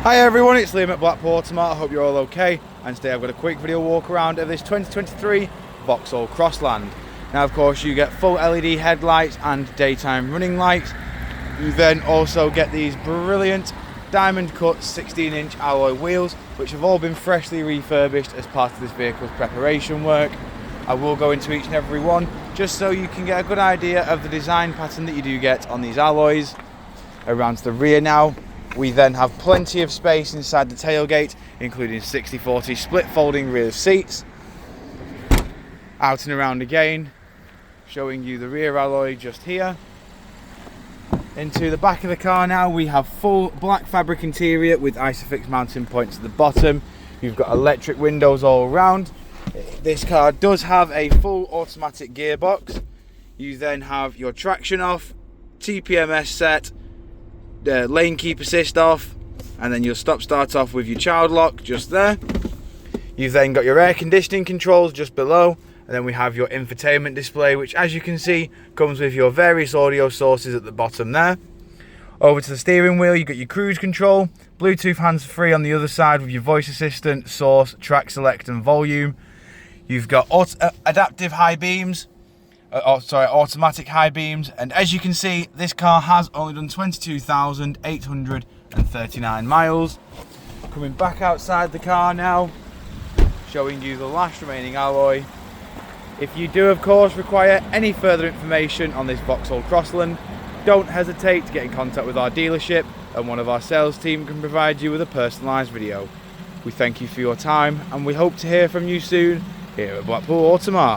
Hi everyone, it's Liam at Blackpool Automart. I hope you're all okay, and today I've got a quick video walk around of this 2023 Vauxhall Crossland. Now of course you get full LED headlights and daytime running lights. You then also get these brilliant diamond cut 16-inch alloy wheels, which have all been freshly refurbished as part of this vehicle's preparation work. I will go into each and every one just so you can get a good idea of the design pattern that you do get on these alloys. Around to the rear now, we then have plenty of space inside the tailgate, including 60/40 split folding rear seats. Out and around again, showing you the rear alloy just here. Into the back of the car now, we have full black fabric interior with Isofix mounting points at the bottom. You've got electric windows all around. This car does have a full automatic gearbox. You then have your traction off, TPMS set, lane keep assist off, and then you'll stop start off with your child lock just there. You've then got your air conditioning controls just below, and then we have your infotainment display, which as you can see comes with your various audio sources at the bottom there. Over to the steering wheel, you've got your cruise control, Bluetooth hands-free on the other side with your voice assistant, source, track select and volume. You've got adaptive high beams, automatic high beams, and as you can see this car has only done 22,839 miles. Coming back outside the car now, showing you the last remaining alloy. If you do of course require any further information on this Vauxhall Crossland, don't hesitate to get in contact with our dealership and one of our sales team can provide you with a personalised video. We thank you for your time and we hope to hear from you soon here at Blackpool Automart.